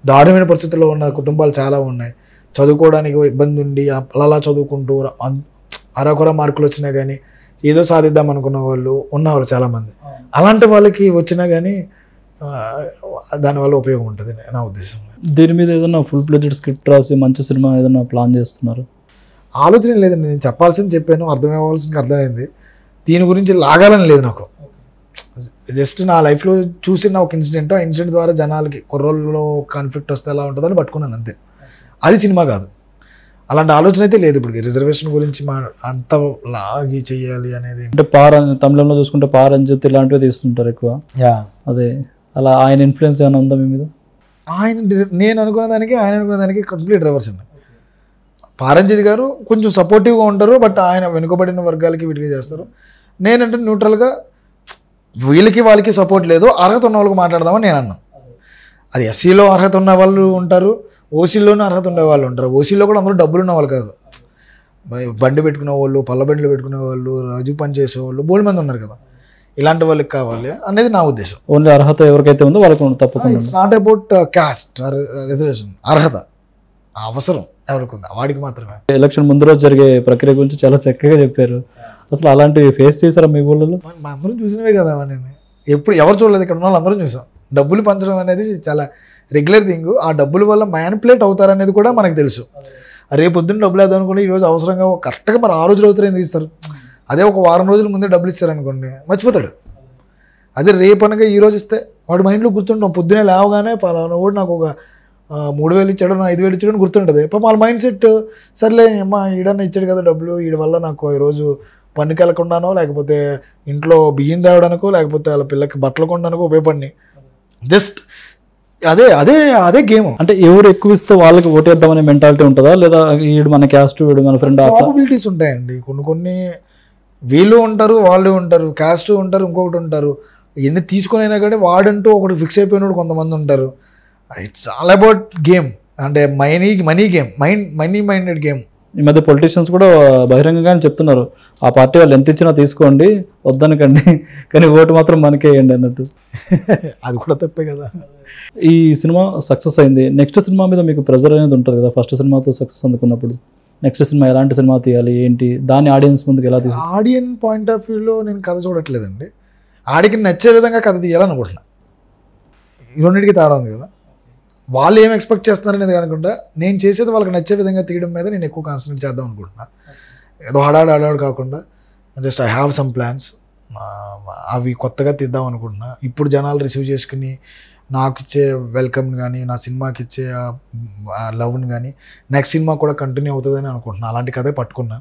దారుణమైన పరిస్థితుల్లో ఉన్న కుటుంబాలు చాలా ఉన్నాయి. చదువుకోవడానికి ఇబ్బంది ఉండి అలా చదువుకుంటూ అరకొర మార్కులు వచ్చినా కానీ ఏదో సాధిద్దాం అనుకున్న వాళ్ళు ఉన్నవాళ్ళు చాలామంది. అలాంటి వాళ్ళకి వచ్చినా కానీ దానివల్ల ఉపయోగం ఉంటుంది నా ఉద్దేశం. దీని మీద ఏదైనా ఫుల్ ప్లెజ్డ్ స్క్రిప్ట్ రాసి మంచి సినిమా ఏదైనా ప్లాన్ చేస్తున్నారు? ఆలోచన లేదండి, నేను చెప్పాల్సింది చెప్పాను, అర్థమవ్వాల్సింది అర్థమైంది. దీని గురించి లాగాలని లేదు నాకు. జస్ట్ నా లైఫ్లో చూసిన ఒక ఇన్సిడెంట్, ఆ ఇన్సిడెంట్ ద్వారా జనాలకి కుర్రోళ్ళలో కాన్ఫ్లిక్ట్ వస్తే ఎలా ఉంటుందని పట్టుకున్నాను అంతే. అది సినిమా కాదు. అలాంటి ఆలోచన అయితే లేదు ఇప్పుడు. రిజర్వేషన్ గురించి అంత లాగి చెయ్యాలి అనేది అంటే తమిళంలో చూసుకుంటే పారంజిత్ ఇలాంటివి తీస్తుంటారు ఎక్కువ. అదే అలా ఆయన ఇన్ఫ్లుయెన్స్ ఏమైనా ఉందా మీ మీద? నేను అనుకున్న దానికి ఆయన అనుకున్న దానికి కంప్లీట్ రివర్స్ అండి. పారంజిత్ గారు కొంచెం సపోర్టివ్గా ఉంటారు, బట్ ఆయన వెనుకబడిన వర్గాలకి విడిగా చేస్తారు. నేనంటే న్యూట్రల్గా వీళ్ళకి వాళ్ళకి సపోర్ట్ లేదు, అర్హత ఉన్న వాళ్ళకి మాట్లాడదామని నేను అన్నాను. అది ఎస్సీలో అర్హత ఉన్న వాళ్ళు ఉంటారు, ఓసీలోనే అర్హత ఉండే వాళ్ళు ఉంటారు. ఓసీలో కూడా అందరూ డబ్బులు ఉన్న వాళ్ళు కాదు, బండి పెట్టుకునే వాళ్ళు, పళ్ళ బండ్లు పెట్టుకునే వాళ్ళు, రాజు పని చేసేవాళ్ళు బోల్డ్ మంది ఉన్నారు కదా. ఇలాంటి వాళ్ళకి కావాలి అనేది నా ఉద్దేశం. ఓన్లీ అర్హత ఎవరికైతే ఉందో వాళ్ళకి తప్పకుండా. It's not about caste reservation. అర్హత అవసరం ఎవరికి ఉందా వాడికి మాత్రమే. ఎలక్షన్ ముందు రోజు జరిగే ప్రక్రియ గురించి చాలా చక్కగా చెప్పారు. అసలు అలాంటివి ఫేస్ చేశారా మీ ఊళ్ళో? మా అందరం చూసినవే కదా నేను. ఎప్పుడు ఎవరు చూడలేదు, ఇక్కడ ఉన్న వాళ్ళు అందరం చూసాం. డబ్బులు పంచడం అనేది చాలా రెగ్యులర్ థింగ్. ఆ డబ్బుల వల్ల మ్యానిపులేట్ అవుతారనేది కూడా మనకు తెలుసు. రేపు పొద్దున్న డబ్బులు వేద్దామనుకోండి, ఈరోజు అవసరంగా కరెక్ట్గా మరి 6 రోజులు అవుతారు ఎందుకు ఇస్తారు. అదే ఒక వారం రోజుల ముందే డబ్బులు ఇస్తారనుకోండి మర్చిపోతాడు. అదే రేపు అనగా ఈరోజు ఇస్తే వాడు మైండ్లో గుర్తుంటాం. పొద్దునే లేవగానే పలానా కూడా నాకు ఒక 3,000 ఇచ్చాడు, 5,000 ఇచ్చాడు అని గుర్తుంటుంది. వాళ్ళ మైండ్ సెట్ సర్లే అమ్మా ఈడన్నా ఇచ్చాడు కదా డబ్బులు, వీడి వల్ల నాకు ఈరోజు పనికి వెళ్ళకుండానో, లేకపోతే ఇంట్లో బియ్యం తేవడానికో, లేకపోతే వాళ్ళ పిల్లకి బట్టలు కొనడానికో ఉపయోగపడి జస్ట్ అదే అదే అదే గేమ్. అంటే ఎవరు ఎక్కువ ఇస్తే వాళ్ళకి ఓటేద్దామనే మెంటాలిటీ ఉంటుందా, లేదా వీడు మన క్యాస్ట్ వీడు మన ఫ్రెండ్? ప్రాబబిలిటీస్ ఉంటాయండి. కొన్ని వీళ్ళు ఉంటారు, వాళ్ళు ఉంటారు, క్యాస్ట్ ఉంటారు, ఇంకొకటి ఉంటారు. ఎన్ని తీసుకునైనా కానీ వాడంటూ ఒకటి ఫిక్స్ అయిపోయినప్పుడు కొంతమంది ఉంటారు. It's all about game. అంటే money game, money minded game. ఈ మధ్య పొలిటీషియన్స్ కూడా బహిరంగంగానే చెప్తున్నారు, ఆ పార్టీ వాళ్ళు ఎంత ఇచ్చినా తీసుకోండి, వద్దనకండి, కానీ ఓటు మాత్రం మనకే వేయండి అన్నట్టు. అది కూడా తప్పే కదా. ఈ సినిమా సక్సెస్ అయింది, నెక్స్ట్ సినిమా మీద మీకు ప్రెజర్ అనేది ఉంటుంది కదా. ఫస్ట్ సినిమాతో సక్సెస్ అందుకున్నప్పుడు నెక్స్ట్ సినిమా ఎలాంటి సినిమా తీయాలి ఏంటి, దాన్ని ఆడియన్స్ ముందుకు ఎలా తీయాలి? ఆడియన్స్ పాయింట్ ఆఫ్ వ్యూలో నేను కథ చూడట్లేదండి. ఆడికి నచ్చే విధంగా కథ తీయాలనుకుంటున్నా. ఈ రెండింటికి తేడా ఉంది కదా. వాళ్ళు ఏం ఎక్స్పెక్ట్ చేస్తున్నారనేది కాకుండా నేను చేసేది వాళ్ళకి నచ్చే విధంగా తీయడం మీద నేను ఎక్కువ కాన్సన్ట్రేట్ చేద్దాం అనుకుంటున్నా. ఏదో హడాడు కాకుండా just I have some plans. అవి కొత్తగా తీద్దాం అనుకుంటున్నా. ఇప్పుడు జనాలు రిసీవ్ చేసుకుని నాకు ఇచ్చే వెల్కమ్ని కానీ, నా సినిమాకి ఇచ్చే లవ్ని కానీ నెక్స్ట్ సినిమా కూడా కంటిన్యూ అవుతుందని అనుకుంటున్నా. అలాంటి కథే పట్టుకున్నా.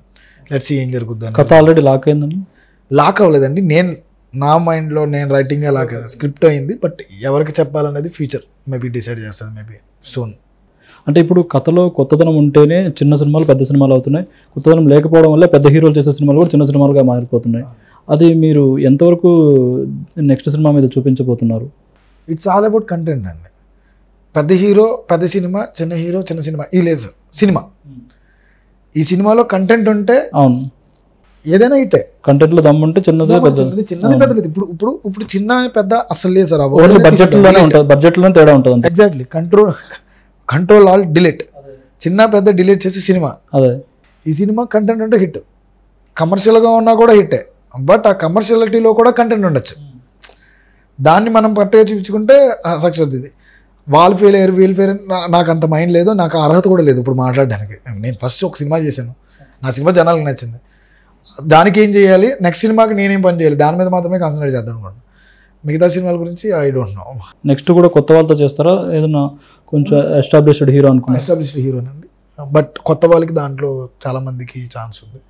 లెట్స్ సీ ఏం జరుగుద్ది. కథ ఆల్రెడీ లాక్ అయిందండి? లాక్ అవ్వలేదండి. నా మైండ్లో నేను రైటింగ్ లాక్ స్క్రిప్ట్ అయింది. బట్ ఎవరికి చెప్పాలనేది ఫ్యూచర్ మేబీ డిసైడ్ చేస్తుంది, మేబీ సూన్. అంటే ఇప్పుడు కథలో కొత్తదనం ఉంటేనే చిన్న సినిమాలు పెద్ద సినిమాలు అవుతున్నాయి, కొత్తదనం లేకపోవడం వల్ల పెద్ద హీరోలు చేసే సినిమాలు కూడా చిన్న సినిమాలుగా మారిపోతున్నాయి. అది మీరు ఎంతవరకు నెక్స్ట్ సినిమా మీద చూపించబోతున్నారు? ఇట్స్ ఆల్ అబౌట్ కంటెంట్ అండి. పెద్ద హీరో పెద్ద సినిమా, చిన్న హీరో చిన్న సినిమా, ఈ లేదు సినిమా. ఈ సినిమాలో కంటెంట్ ఉంటే అవును ఏదైనా ఇట్టే. కంటెంట్లో దమ్ముంటే చిన్నది చిన్నది పెద్దది. ఇప్పుడు చిన్న పెద్ద అసలు లేదు సార్. బడ్జెట్లోనే తేడా ఉంటుంది. ఎగ్జాక్ట్లీ. Control all delete. చిన్న పెద్ద డిలీట్ చేసి సినిమా. అదే ఈ సినిమా కంటెంట్ ఉంటే హిట్. కమర్షియల్గా ఉన్నా కూడా హిట్టే. బట్ ఆ కమర్షియాలిటీలో కూడా కంటెంట్ ఉండొచ్చు. దాన్ని మనం పట్టగా చూపించుకుంటే సక్సెస్ అవుతుంది. వాళ్ళు ఫెయిల్ అయ్యారు, వీళ్ళు ఫెయిల్ అయ్యారు, నాకు అంత మైండ్ లేదు, నాకు అర్హత కూడా లేదు ఇప్పుడు మాట్లాడడానికి. నేను ఫస్ట్ ఒక సినిమా చేశాను, నా సినిమా జనాలకు నచ్చింది. దానికి ఏం చేయాలి, నెక్స్ట్ సినిమాకి నేనేం పని చేయాలి, దాని మీద మాత్రమే కాన్సన్ట్రేట్ చేద్దాం అనుకోండి. మిగతా సినిమాల గురించి ఐ డోంట్ నో. నెక్స్ట్ కూడా కొత్త వాళ్ళతో చేస్తారా, ఏదన్నా కొంచెం ఎస్టాబ్లిష్డ్ హీరో అనుకున్నా? ఎస్టాబ్లిష్డ్ హీరోనండి, బట్ కొత్త వాళ్ళకి దాంట్లో చాలామందికి ఛాన్స్ ఉంది.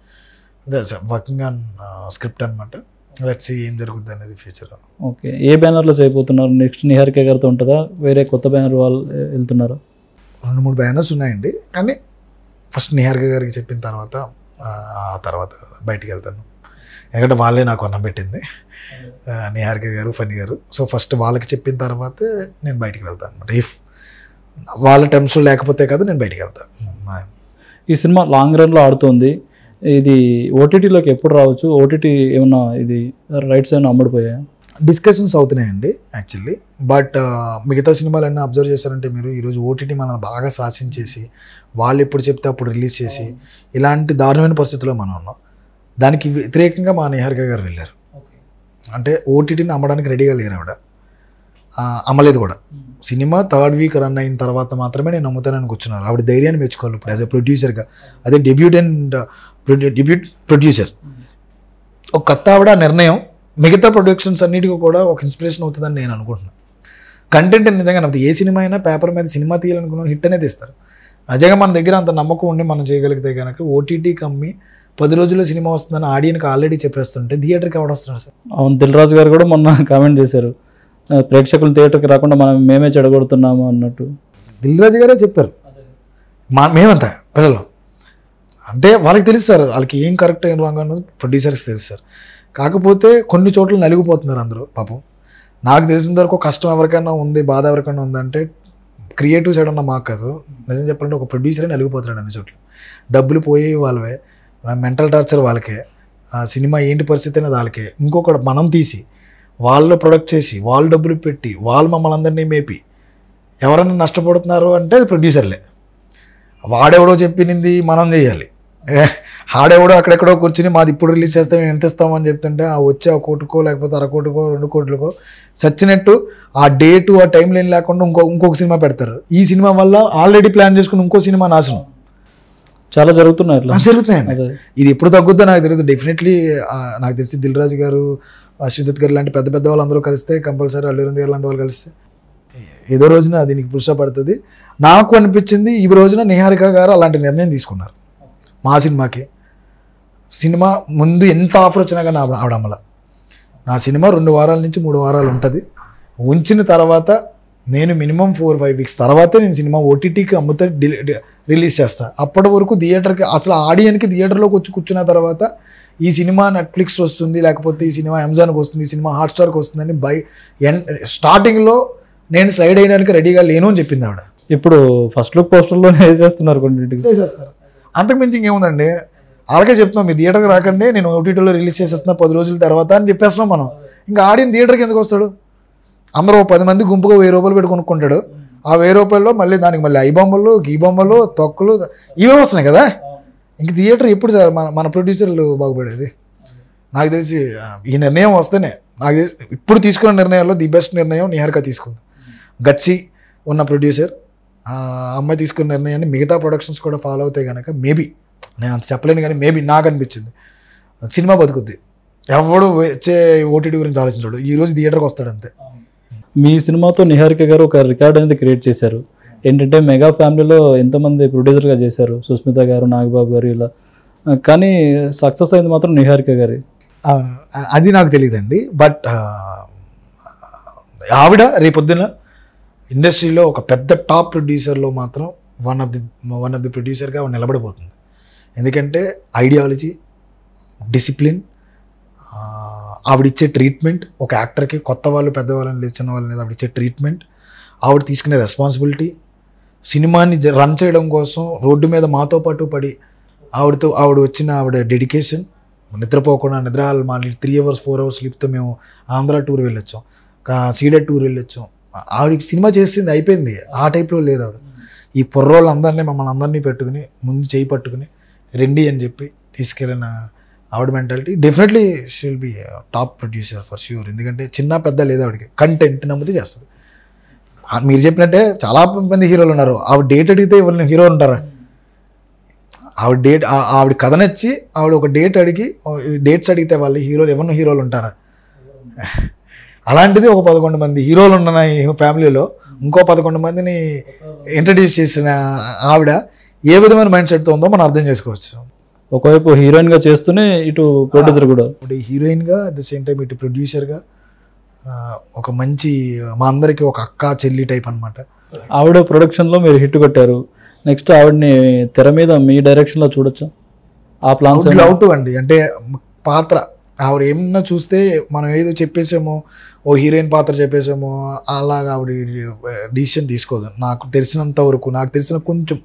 వర్కింగ్ ఆన్ స్క్రిప్ట్ అనమాట. లెట్స్ సీ ఏం జరుగుతుంది అనేది ఫ్యూచర్. ఓకే, ఏ బ్యానర్లో చేయబోతున్నారు? నెక్స్ట్ నిహారిక గారితో ఉంటుందా, వేరే కొత్త బ్యానర్ వాళ్ళు వెళ్తున్నారా? 2-3 బ్యానర్స్ ఉన్నాయండి, కానీ ఫస్ట్ నిహారిక గారికి చెప్పిన తర్వాత ఆ తర్వాత బయటికి వెళ్తాను. ఎందుకంటే వాళ్ళే నాకు అన్నం పెట్టింది, నిహారిక గారు, ఫనీ గారు. సో ఫస్ట్ వాళ్ళకి చెప్పిన తర్వాతే నేను బయటికి వెళ్తాను అనమాట. ఇఫ్ వాళ్ళ టర్మ్స్ లేకపోతే కదా నేను బయటికి వెళ్తాను. ఈ సినిమా లాంగ్ రన్లో ఆడుతుంది. ఇది ఓటీటీలోకి ఎప్పుడు రావచ్చు? ఓటీటీ ఏమన్నా ఇది రైట్స్ ఏమైనా అమ్ముడిపోయాయా? డిస్కషన్స్ అవుతున్నాయండి యాక్చువల్లీ. బట్ మిగతా సినిమాలన్నీ అబ్జర్వ్ చేశారంటే మీరు, ఈరోజు ఓటీటీ మనల్ని బాగా శాసించేసి వాళ్ళు ఎప్పుడు చెప్తే అప్పుడు రిలీజ్ చేసి ఇలాంటి దారుణమైన పరిస్థితుల్లో మనం ఉన్నాం. దానికి వ్యతిరేకంగా మా నిహారిక గారు వెళ్ళారు. అంటే ఓటీటీని అమ్మడానికి రెడీగా లేరు ఆవిడ, అమ్మలేదు కూడా. సినిమా 3rd వీక్ రన్ అయిన తర్వాత మాత్రమే నేను నమ్ముతానని కూర్చున్నారు. ఆవిడ ధైర్యాన్ని మెచ్చుకోవాలి ఇప్పుడు యాజ్ ఎ ప్రొడ్యూసర్గా. అదే డెబ్యూట్ ప్రొడ్యూసర్. ఒక కొత్త ఆవిడ నిర్ణయం మిగతా ప్రొడక్షన్స్ అన్నిటికీ కూడా ఒక ఇన్స్పిరేషన్ అవుతుందని నేను అనుకుంటున్నాను. కంటెంట్ నిజంగా నవ్వుతుంది. ఏ సినిమా అయినా పేపర్ మీద సినిమా తీయాలనుకున్న హిట్ అనేది ఇస్తారు. నిజంగా మన దగ్గర అంత నమ్మకం ఉండి మనం చేయగలిగితే కనుక ఓటీటీకి అమ్మి 10 రోజుల్లో సినిమా వస్తుందని ఆడియన్కి ఆల్రెడీ చెప్పేస్తుంటే థియేటర్కి ఎవడు వస్తున్నాడు సార్? అవును, దిల్ రాజు గారు కూడా మొన్న కామెంట్ చేశారు, ప్రేక్షకులు థియేటర్కి రాకుండా మేమే చెడగొడుతున్నాము అన్నట్టు. దిల్ రాజు గారే చెప్పారు, మేమంతా పిల్లలు అంటే వాళ్ళకి తెలుసు సార్, వాళ్ళకి ఏం కరెక్ట్ ఏం రాంగ్ అన్నది ప్రొడ్యూసర్స్కి తెలుసు సార్. కాకపోతే కొన్ని చోట్ల నలిగిపోతున్నారు అందరూ పాపం. నాకు తెలిసిన వరకు కష్టం ఎవరికైనా ఉంది, బాధ ఎవరికైనా ఉందంటే క్రియేటివ్ సైడ్ ఉన్న మాకు కాదు, నిజం చెప్పాలంటే ఒక ప్రొడ్యూసరే నలిగిపోతున్నాడు అన్ని చోట్ల. డబ్బులు పోయి వాళ్ళవే, మెంటల్ టార్చర్ వాళ్ళకే, ఆ సినిమా ఏంటి పరిస్థితి అనేది వాళ్ళకే. ఇంకొకటి మనం తీసి వాళ్ళు ప్రొడక్ట్ చేసి వాళ్ళు డబ్బులు పెట్టి వాళ్ళు మమ్మల్ని అందరినీ మేపి ఎవరైనా నష్టపడుతున్నారు అంటే అది ప్రొడ్యూసర్లే. వాడెవడో చెప్పినింది మనం చేయాలి, ఆడెవడో అక్కడెక్కడో కూర్చుని మాది ఇప్పుడు రిలీజ్ చేస్తాం మేము ఎంత ఇస్తామని చెప్తుంటే ఆ వచ్చే 1 కోటికో లేకపోతే 1/2 కోటికో 2 కోట్లకో సచ్చినట్టు ఆ డేటు ఆ టైం లైన్ లేకుండా ఇంకొక సినిమా పెడతారు. ఈ సినిమా వల్ల ఆల్రెడీ ప్లాన్ చేసుకుని ఇంకో సినిమా నాశనం చాలా జరుగుతున్నాయి, జరుగుతున్నాయండి. ఇది ఎప్పుడు తగ్గుద్దో నాకు తెలియదు. డెఫినెట్లీ నాకు తెలిసి దిల్ రాజు గారు, అశ్విత్ గారు లాంటి పెద్ద పెద్ద వాళ్ళందరూ కలిస్తే, కంపల్సరీ అల్లు అరవింద్ గారు లాంటి వాళ్ళు కలిస్తే ఏదో రోజున దీనికి పురుషపడుతుంది. నాకు అనిపించింది ఈ రోజున నిహారిక గారు అలాంటి నిర్ణయం తీసుకున్నారు మా సినిమాకి. సినిమా ముందు ఎంత ఆఫర్ వచ్చినా కానీ ఆవిడమ్మల నా సినిమా 2 వారాల నుంచి 3 వారాలు ఉంటుంది, ఉంచిన తర్వాత నేను మినిమం 4-5 వీక్స్ తర్వాతే నేను సినిమా ఓటీటీకి అమ్ముతా రిలీజ్ చేస్తాను. అప్పటి వరకు థియేటర్కి అసలు ఆడియన్కి థియేటర్లోకి వచ్చి కూర్చున్న తర్వాత ఈ సినిమా నెట్ఫ్లిక్స్ వస్తుంది, లేకపోతే ఈ సినిమా అమెజాన్కి వస్తుంది, ఈ సినిమా హాట్స్టార్కి వస్తుందని స్టార్టింగ్లో నేను స్లైడ్ అయినానికి రెడీగా లేను అని చెప్పింది ఆవిడ. ఇప్పుడు ఫస్ట్ లుక్ పోస్టర్లోనే వేసేస్తున్నారు, కొన్నింటికి వేసేస్తారు. అంతకుమించి ఇంకేముందండి, వాళ్ళకే చెప్తున్నాం మీ థియేటర్కి రాకండి, నేను ఓటీటీలో రిలీజ్ చేసేస్తున్నా 10 రోజుల తర్వాత అని చెప్పేస్తున్నాం మనం. ఇంకా ఆడియన్ థియేటర్కి ఎందుకు వస్తాడు? అందరూ 10 మంది గుంపుగా 1000 రూపాయలు పెట్టి కొనుక్కుంటాడు. ఆ 1000 రూపాయల్లో మళ్ళీ దానికి మళ్ళీ ఐ బొమ్మలు, గీ బొమ్మలు, తొక్కలు ఇవే వస్తున్నాయి కదా. ఇంక థియేటర్ ఎప్పుడు సార్ మన ప్రొడ్యూసర్లు బాగుపడేది? నాకు తెలిసి ఈ నిర్ణయం వస్తేనే, నాకు తెలిసి ఇప్పుడు తీసుకున్న నిర్ణయాల్లో ది బెస్ట్ నిర్ణయం నిహారిక తీసుకుంది. గట్సి ఉన్న ప్రొడ్యూసర్, ఆ అమ్మాయి తీసుకున్న నిర్ణయాన్ని మిగతా ప్రొడక్షన్స్ కూడా ఫాలో అవుతాయి కనుక మేబీ, నేను అంత చెప్పలేను కానీ మేబీ నాకు అనిపించింది సినిమా బతుకుద్ది. ఎవడు వచ్చే ఓటీటీ గురించి ఆలోచించాడు, ఈరోజు థియేటర్కి వస్తాడు అంతే. మీ సినిమాతో నిహారిక గారు ఒక రికార్డ్ అనేది క్రియేట్ చేశారు. ఏంటంటే మెగా ఫ్యామిలీలో ఎంతమంది ప్రొడ్యూసర్గా చేశారు, సుస్మిత గారు, నాగబాబు గారు ఇలా, కానీ సక్సెస్ అయింది మాత్రం నిహారిక గారి. అది నాకు తెలియదండి. బట్ ఆవిడ రేపొద్దున ఇండస్ట్రీలో ఒక పెద్ద టాప్ ప్రొడ్యూసర్లో మాత్రం వన్ ఆఫ్ ది ప్రొడ్యూసర్గా ఆవిడ నిలబడిపోతుంది. ఎందుకంటే ఐడియాలజీ, డిసిప్లిన్, ఆవిడిచ్చే ట్రీట్మెంట్, ఒక యాక్టర్కి కొత్త వాళ్ళు పెద్దవాళ్ళని లేచిన వాళ్ళ మీద ఆవిడిచ్చే ట్రీట్మెంట్, ఆవిడ తీసుకునే రెస్పాన్సిబిలిటీ, సినిమాని రన్ చేయడం కోసం రోడ్డు మీద మాతో పాటు పడి ఆవిడ వచ్చిన ఆవిడ డెడికేషన్, నిద్రపోకుండా నిద్రహాలు మాని 3 hours 4 hours స్లీప్తో మేము ఆంధ్ర టూర్ వెళ్ళొచ్చాం, సీడెడ్ టూర్ వెళ్ళొచ్చాం. ఆవిడకి సినిమా చేసింది అయిపోయింది, ఆ టైప్లో లేదు ఆవిడ. ఈ పొర్రోళ్ళందరినీ మమ్మల్ని అందరినీ పెట్టుకుని ముందు చేయి పట్టుకుని రెండి అని చెప్పి తీసుకెళ్ళిన ఆవిడ mentality definitely she will be top producer for sure. ఎందుకంటే చిన్న పెద్ద లేదు ఆవిడకి, కంటెంట్ నమ్మితే చేస్తుంది. మీరు చెప్పినట్టే చాలా మంది హీరోలు ఉన్నారు, ఆవిడ డేట్ అడిగితే ఎవరిని హీరోలు ఉంటారా? ఆవిడ కథ నచ్చి ఆవిడ ఒక డేట్ అడిగి డేట్స్ అడిగితే వాళ్ళు ఎవరిని హీరోలు ఉంటారా? అలాంటిది ఒక 11 మంది హీరోలు ఉన్న ఫ్యామిలీలో ఇంకో 11 మందిని ఇంట్రడ్యూస్ చేసిన ఆవిడ ఏ విధమైన మైండ్ సెట్తో ఉందో మనం అర్థం చేసుకోవచ్చు. ఒకవైపు హీరోయిన్గా చేస్తూనే ఇటు ప్రొడ్యూసర్ కూడా, ఇప్పుడు హీరోయిన్గా అట్ ద సేమ్ టైం ఇటు ప్రొడ్యూసర్గా ఒక మంచి మా అందరికీ ఒక అక్క చెల్లి టైప్ అనమాట. ఆవిడ ప్రొడక్షన్లో మీరు హిట్ కొట్టారు, నెక్స్ట్ ఆవిడని తెర మీద మీ డైరెక్షన్లో చూడొచ్చు. ఆ ప్లాన్స్ అవుట్ అండి. అంటే పాత్ర ఆవిడ ఏమన్నా చూస్తే మనం ఏదో చెప్పేసామో, ఓ హీరోయిన్ పాత్ర చెప్పేసామో అలాగా ఆవిడ డిసిషన్ తీసుకోదు. నాకు తెలిసినంత వరకు, నాకు తెలిసిన కొంచెం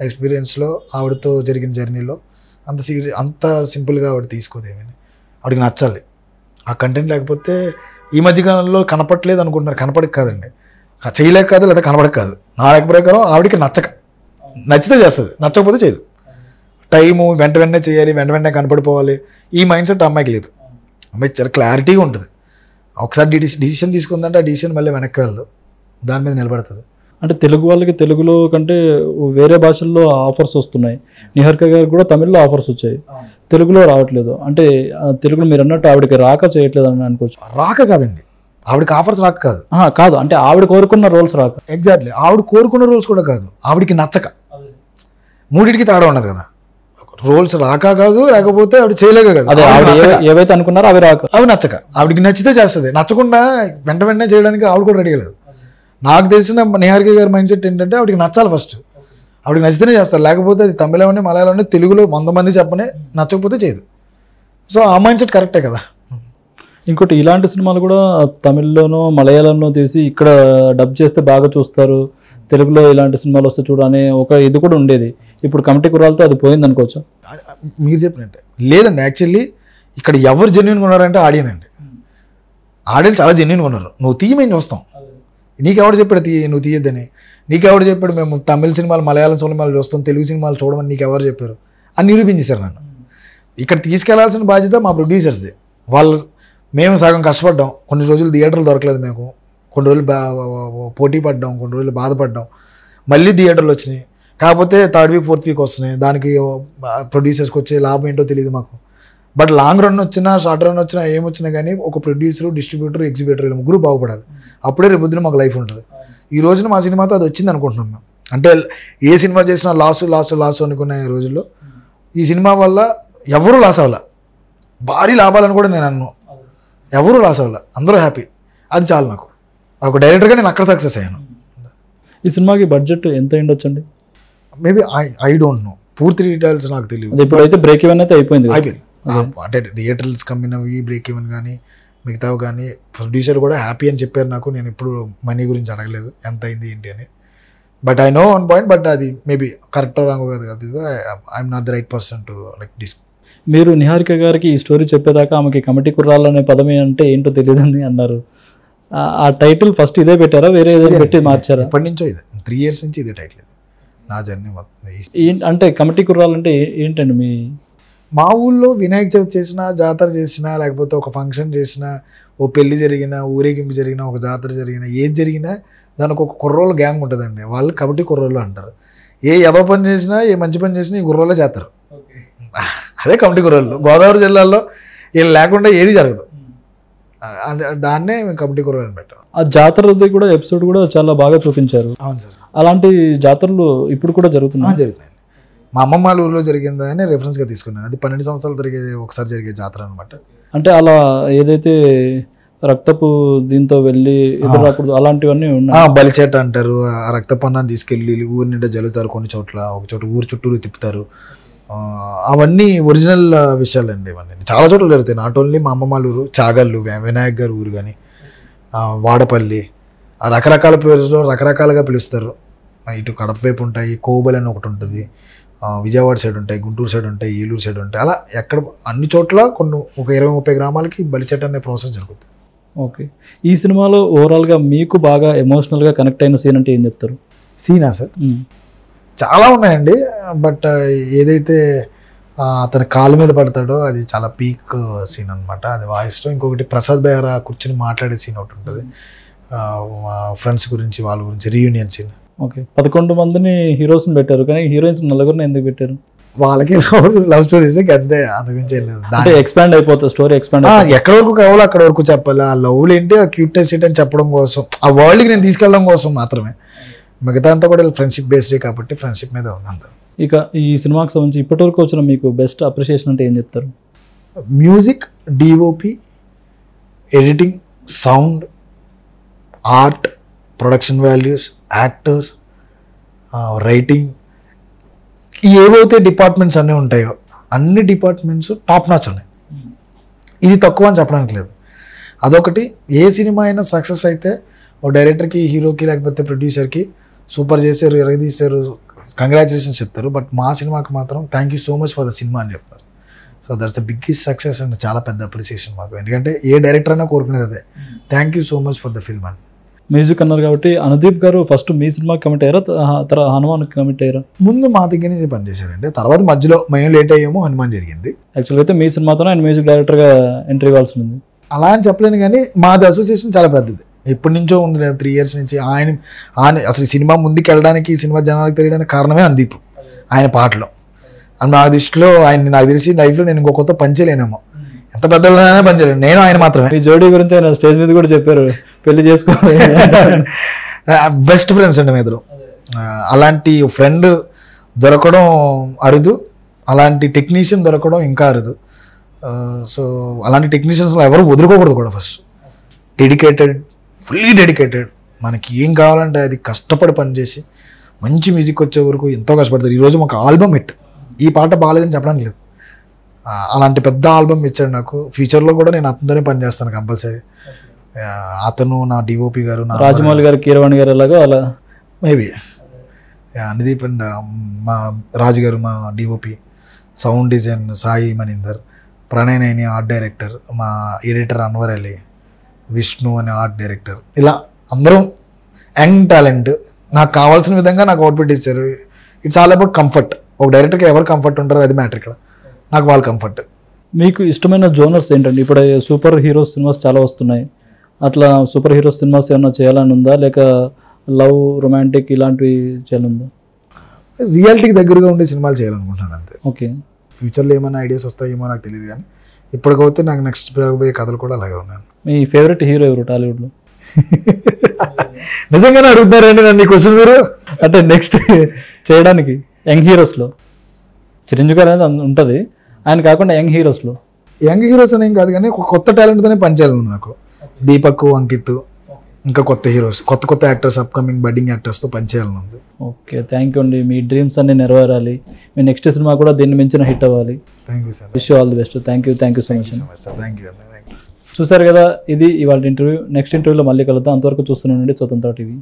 ఎక్స్పీరియన్స్లో ఆవిడతో జరిగిన జర్నీలో అంత సింపుల్గా ఆవిడ తీసుకోదు. ఏమైనా ఆవిడకి నచ్చాలి ఆ కంటెంట్, లేకపోతే ఈ మధ్యకాలంలో కనపడలేదు అనుకుంటున్నారు. కనపడక కాదండి, చేయలేక కాదు, లేదా కనపడక కాదు. నా లెక్క ప్రకారం ఆవిడకి నచ్చితే చేస్తుంది, నచ్చకపోతే చేయదు. టైము వెంటనే చేయాలి, వెంటనే కనపడిపోవాలి, ఈ మైండ్ సెట్ అమ్మాయికి లేదు. అమ్మాయి చాలా క్లారిటీగా ఉంటుంది. ఒకసారి డిసిషన్ తీసుకుందంటే ఆ డిసిషన్ మళ్ళీ వెనక్కి వెళ్ళదు, దాని మీద నిలబడుతుంది. అంటే తెలుగు వాళ్ళకి తెలుగులో కంటే వేరే భాషల్లో ఆఫర్స్ వస్తున్నాయి. నిహారిక గారికి కూడా తమిళ్లో ఆఫర్స్ వచ్చాయి, తెలుగులో రావట్లేదు. అంటే తెలుగులో మీరు అన్నట్టు ఆవిడకి రాక చేయట్లేదు అని అనుకోవచ్చు. రాక కాదండి, ఆవిడకి ఆఫర్స్ రాక కాదు. కాదు, అంటే ఆవిడ కోరుకున్న రోల్స్ రాక. ఎగ్జాక్ట్లీ, ఆవిడ కోరుకున్న రోల్స్ కూడా కాదు, ఆవిడకి నచ్చక. మూడింటికి తేడా ఉండదు కదా, రోల్స్ రాక కాదు, లేకపోతే ఆవిడ చేయలేక కాదు. అదే ఆవిడ ఏవైతే అనుకున్నారో అవి రాక, అవి నచ్చక. ఆవిడకి నచ్చితే చేస్తుంది, నచ్చకుండా వెంటనే చేయడానికి ఆవిడ కూడా రెడీ లేదు. నాకు తెలిసిన నిహారిక గారి మైండ్ సెట్ ఏంటంటే ఆవిడకి నచ్చాలి ఫస్ట్, ఆవిడకి నచ్చితేనే చేస్తారు, లేకపోతే అది తమిళంలోనే మలయాళంలోనే తెలుగులో 100 మంది చెప్పనే నచ్చకపోతే చేయదు. సో ఆ మైండ్ సెట్ కరెక్టే కదా. ఇంకోటి ఇలాంటి సినిమాలు కూడా తమిళ్లోనో మలయాళంలో తీసి ఇక్కడ డబ్ చేస్తే బాగా చూస్తారు, తెలుగులో ఇలాంటి సినిమాలు వస్తే చూడనే ఒక ఇది కూడా ఉండేది. ఇప్పుడు కమిటీ కుర్రాలతో అది పోయింది అనుకోవచ్చా? మీరు చెప్పినట్టే లేదండి, యాక్చువల్లీ ఇక్కడ ఎవరు జెన్యున్గా ఉన్నారంటే ఆడియన్ అండి. ఆడియన్ చాలా జెన్యున్గా ఉన్నారు. నువ్వు తీయ మేము చూస్తాం, నీకెవడు చెప్పాడు నువ్వు తీయద్దని, నీకెవడు చెప్పాడు మేము తమిళ సినిమాలు మలయాళం సినిమాలు చూస్తాం తెలుగు సినిమాలు చూడమని నీకెవరు చెప్పారు అని నిరూపించేశారు నన్ను. ఇక్కడ తీసుకెళ్లాల్సిన బాధ్యత మా ప్రొడ్యూసర్స్ది. వాళ్ళు మేము సగం కష్టపడ్డాం, కొన్ని రోజులు థియేటర్లు దొరకలేదు, మేము కొన్ని రోజులు పోటీ పడ్డాం, కొన్ని రోజులు బాధపడ్డాం, మళ్ళీ థియేటర్లు వచ్చినాయి. కాకపోతే 3rd వీక్ 4th వీక్ వస్తున్నాయి, దానికి ప్రొడ్యూసర్స్కి వచ్చే లాభం ఏంటో తెలియదు మాకు. బట్ లాంగ్ రన్ వచ్చినా షార్ట్ రన్ వచ్చినా ఏమొచ్చినా కానీ ఒక ప్రొడ్యూసర్, డిస్ట్రిబ్యూటర్, ఎగ్జిబ్యూటర్ వీళ్ళు ముగ్గురు బాగుపడాలి. అప్పుడే రేపు పొద్దున మాకు లైఫ్ ఉంటుంది. ఈ రోజున మా సినిమాతో అది వచ్చింది అనుకుంటున్నాం మేము. అంటే ఏ సినిమా చేసినా లాసు అనుకునే రోజుల్లో ఈ సినిమా వల్ల ఎవరూ లాస్ అవ్వాల, భారీ లాభాలని కూడా నేను అన్నాను, ఎవరూ లాస్ అవ్వాల, అందరూ హ్యాపీ. అది చాలు నాకు. ఒక డైరెక్టర్గా నేను అక్కడ సక్సెస్ అయ్యాను. ఈ సినిమాకి బడ్జెట్ ఎంత అయ్యుండొచ్చండి? మేబీ ఐ డోంట్ నో, పూర్తి డీటెయిల్స్ నాకు తెలియదు. ఇప్పుడైతే బ్రేక్ ఈవెన్ అయితే అయిపోయింది. అంటే థియేటర్స్ కమ్మినవి బ్రేక్ ఈవెన్ కానీ మిగతావి కానీ ప్రొడ్యూసర్ కూడా హ్యాపీ అని చెప్పారు నాకు. నేను ఇప్పుడు మనీ గురించి అడగలేదు ఎంత అయింది ఏంటి అని. But I know one point, but అది మేబీ కరెక్ట్ రాంగ్ కాదు కదా, I'm not the right person to like this. మీరు నిహారిక గారికి ఈ స్టోరీ చెప్పేదాకా ఆమెకి కమిటీ కుర్రాళ్ళు అనే పదమే అంటే ఏంటో తెలియదని అన్నారు. ఆ టైటిల్ ఫస్ట్ ఇదే పెట్టారా, వేరే ఏదైనా పెట్టి మార్చారా? ఎప్పటి నుంచో ఇదే, 3 years నుంచి ఇదే టైటిల్. ఇది నా జర్నీ మొత్తం. అంటే కమిటీ కుర్రాళ్ళు అంటే ఏంటండి? మా ఊళ్ళో వినాయక చవితి చేసినా, జాతర చేసినా, లేకపోతే ఒక ఫంక్షన్ చేసినా, ఓ పెళ్లి జరిగినా, ఊరేగింపు జరిగినా, ఒక జాతర జరిగినా, ఏది జరిగినా దానికి ఒక కుర్రోళ్ళ గ్యాంగ్ ఉంటుందండి. వాళ్ళు కబడ్డీ కుర్రోళ్ళు అంటారు. ఏ ఎదో పని చేసినా, ఏ మంచి పని చేసినా ఈ కుర్రోళ్ళే చేస్తారు. అదే కమిటీ కుర్రోళ్ళు. గోదావరి జిల్లాలో వీళ్ళు లేకుండా ఏది జరగదు, దాన్నే మేము కమిటీ కుర్రోళ్ళు అని పెట్టాం. ఆ జాతరది కూడా ఎపిసోడ్ కూడా చాలా బాగా చూపించారు. అవును సార్. అలాంటి జాతరలు ఇప్పుడు కూడా జరుగుతున్నాయి? జరుగుతున్నాయి. మా అమ్మమ్మ వాళ్ళ ఊరిలో జరిగిందని రెఫరెన్స్గా తీసుకున్నాను. అది 12 సంవత్సరాలు ఒకసారి జరిగే జాతర అనమాట. అంటే అలా ఏదైతే రక్తపు దీంతో వెళ్ళి ఎదురాకూడదు అలాంటివన్నీ ఉన్నాయి. బలిచేట అంటారు. ఆ రక్తపన్నాన్ని తీసుకెళ్ళి ఊరి నిండా జల్లుతారు, కొన్ని చోట్ల ఒక చోట ఊరు చుట్టూరు తిప్పుతారు. అవన్నీ ఒరిజినల్ విషయాలండి. ఇవన్నీ చాలా చోట్ల జరుగుతాయి. నాట్ ఓన్లీ మా అమ్మమ్మ వాళ్ళ ఊరు, చాగళ్ళు, వినాయక్ గారి ఊరు కానీ, వాడపల్లి, ఆ రకరకాల ప్లేస్లో రకరకాలుగా పిలుస్తారు. ఇటు కడప వైపు ఉంటాయి, కోబల్ అని ఒకటి ఉంటుంది, విజయవాడ సైడ్ ఉంటాయి, గుంటూరు సైడ్ ఉంటాయి, ఏలూరు సైడ్ ఉంటాయి. అలా ఎక్కడ అన్ని చోట్ల కొన్ని ఒక 20-30 గ్రామాలకి బలిచెట్ట అనే ప్రాసెస్ జరుగుతుంది. ఓకే. ఈ సినిమాలో ఓవరాల్గా మీకు బాగా ఎమోషనల్గా కనెక్ట్ అయిన సీన్ అంటే ఏం చెప్తారు? సీనా సార్? చాలా ఉన్నాయండి. బట్ ఏదైతే అతని కాలు మీద పడతాడో అది చాలా పీక్ సీన్ అనమాట. అది వాయిస్లో. ఇంకొకటి ప్రసాద్ బెహ్రా కూర్చొని మాట్లాడే సీన్ ఒకటి ఉంటుంది, ఫ్రెండ్స్ గురించి, వాళ్ళ గురించి, రీయూనియన్ సీన్. ఓకే. 11 మందిని హీరోస్ని పెట్టారు, కానీ హీరోయిన్స్ 4 ఎందుకు పెట్టారు? వాళ్ళకి లవ్ స్టోరీస్ అంతే, అంతకుమించి లేదు. అంటే ఎక్స్పాండ్ అయిపోతుంది స్టోరీ, ఎక్స్పాండ్ ఎక్కడ వరకు కావాలో అక్కడ వరకు చెప్పాలి. ఆ లవ్లు ఏంటి, ఆ క్యూట్నెస్ ఏంటి అని చెప్పడం కోసం, ఆ వరల్డ్కి నేను తీసుకెళ్ళడం కోసం మాత్రమే. మిగతా అంతా కూడా ఫ్రెండ్షిప్ బేస్డే కాబట్టి ఫ్రెండ్షిప్ మీద ఉంది అంతా. ఇక ఈ సినిమాకి సంబంధించి ఇప్పటివరకు వచ్చిన మీకు బెస్ట్ అప్రిషియేషన్ అంటే ఏం చెప్తారు? Music, DOP, editing, sound, art, production values, actors, writing, ఏవైతే డిపార్ట్మెంట్స్ అన్నీ ఉంటాయో అన్ని డిపార్ట్మెంట్స్ టాప్ నాచ్ ఉన్నాయి. ఇది తక్కువ అని చెప్పడానికి లేదు. అదొకటి. ఏ సినిమా అయినా సక్సెస్ అయితే ఓ డైరెక్టర్కి, హీరోకి, లేకపోతే ప్రొడ్యూసర్కి సూపర్ చేశారు, ఎరగదీశారు, కంగ్రాచులేషన్స్ చెప్తారు. బట్ మా సినిమాకి మాత్రం thank you so much for the cinema అని చెప్తారు. So that's the biggest success and చాలా పెద్ద అప్రిసియేషన్ మాకు. ఎందుకంటే ఏ డైరెక్టర్ అయినా కోరుకునేది అదే, thank you so much for the film అని. మ్యూజిక్ అన్నారు కాబట్టి అనుదీప్ గారు ఫస్ట్ మీ సినిమాకి కమిట్ అయ్యారా, తర్వాత హనుమాన్కి కమిట్ అయ్యారా? ముందు మా దగ్గర నుంచి పనిచేశారండి, తర్వాత మధ్యలో మేము లేట్ అయ్యామో హనుమాన్ జరిగింది. యాక్చువల్గా అయితే మీ సినిమాతోనే ఆయన మ్యూజిక్ డైరెక్టర్గా ఎంట్రీ ఇవ్వాల్సి ఉంది. అలా అని చెప్పలేను, కానీ మాది అసోసియేషన్ చాలా పెద్దది. ఎప్పటి నుంచో ఉంది 3 years నుంచి. ఆయన అసలు సినిమా ముందుకు వెళ్ళడానికి, సినిమా జనాలకు తెలియడానికి కారణమే అందీప్, ఆయన పాటలు. అని నా దృష్టిలో ఆయన, నాకు తెలిసి లైఫ్లో నేను ఇంకొకతో పనిచేయలేనేమో, ఎంత పెద్దలైనా పనిచేయలేను, నేను ఆయన మాత్రమే. ఈ జోడీ గురించి ఆయన స్టేజ్ మీద కూడా చెప్పారు, పెళ్లి చేసుకోవాలి. బెస్ట్ ఫ్రెండ్స్ అండి మీ ఇద్దరు. అలాంటి ఫ్రెండ్ దొరకడం అరుదు, అలాంటి టెక్నీషియన్ దొరకడం ఇంకా అరుదు. సో అలాంటి టెక్నీషియన్స్లో ఎవరు వదులుకోకూడదు కూడా. ఫస్ట్ డెడికేటెడ్, ఫుల్లీ డెడికేటెడ్, మనకి ఏం కావాలంటే అది కష్టపడి పనిచేసి మంచి మ్యూజిక్ వచ్చే వరకు ఎంతో కష్టపడతారు. ఈరోజు మాకు ఆల్బమ్ హిట్, ఈ పాట బాగాలేదని చెప్పడానికి లేదు, అలాంటి పెద్ద ఆల్బమ్ ఇచ్చాడు నాకు. ఫ్యూచర్లో కూడా నేను అతనితోనే పనిచేస్తాను కంపల్సరీ. అతను నా డిఓపి గారు, నా రాజమౌళి గారు, కీరవాణి గారు ఎలాగో అలా మేబీ అనుదీప్ అండ్ మా రాజు గారు మా DOP, sound design Sai Maninder, Pranay Naini art director, మా ఎడిటర్ అన్వర్ అలీ, విష్ణు అనే ఆర్ట్ డైరెక్టర్, ఇలా అందరం యంగ్ టాలెంట్. నాకు కావాల్సిన విధంగా నాకు అవుట్పుట్ ఇచ్చారు. It's all about comfort. ఒక డైరెక్టర్కి ఎవరు కంఫర్ట్ ఉంటారో అది మ్యాటర్ ఇక్కడ. నాకు వాళ్ళ కంఫర్ట్. మీకు ఇష్టమైన జోనర్స్ ఏంటండి? ఇప్పుడు సూపర్ హీరోస్ సినిమాస్ చాలా వస్తున్నాయి, అట్లా సూపర్ హీరోస్ సినిమాస్ ఏమన్నా చేయాలని ఉందా, లేక లవ్, రొమాంటిక్ ఇలాంటివి చేయాలందా? రియాలిటీకి దగ్గరగా ఉండే సినిమాలు చేయాలనుకుంటున్నాను అంతే. ఓకే. ఫ్యూచర్లో ఏమైనా ఐడియాస్ వస్తాయేమో నాకు తెలియదు, కానీ ఇప్పటికైతే నాకు నెక్స్ట్ పోయే కథలు కూడా అలాగే ఉన్నాను. మీ ఫేవరెట్ హీరో ఎవరు టాలీవుడ్లో? నిజంగానే అడుగుతున్నారండి నన్ను ఈ క్వశ్చన్ మీరు? అంటే నెక్స్ట్ చేయడానికి యంగ్ హీరోస్లో చిరంజీవి గారు అనేది ఉంటుంది, ఆయన కాకుండా యంగ్ హీరోస్లో. యంగ్ హీరోస్ అనేం కాదు, కానీ ఒక కొత్త టాలెంట్తోనే పనిచేయాలని నాకు. దీపక్, అంకిత్, ఇంకా కొత్త హీరోస్, కొత్త యాక్టర్స్, అప్కమింగ్ బడ్డింగ్ యాక్టర్స్తో పనిచేయాలని ఉంది. ఓకే, థ్యాంక్ యూ అండి. మీ డ్రీమ్స్ అన్ని నెరవేరాలి, మీ నెక్స్ట్ సినిమా కూడా దీన్ని మించిన హిట్ అవ్వాలి. Thank you sir. Wish you all the best. Thank you so much. Thank you అండి. చూసారు కదా, ఇది ఇవాళ ఇంటర్వ్యూ. నెక్స్ట్ ఇంటర్వ్యూలో మళ్ళీ కలుద్దాం. అంతవరకు చూస్తున్నానండి స్వతంత్ర టీవీ.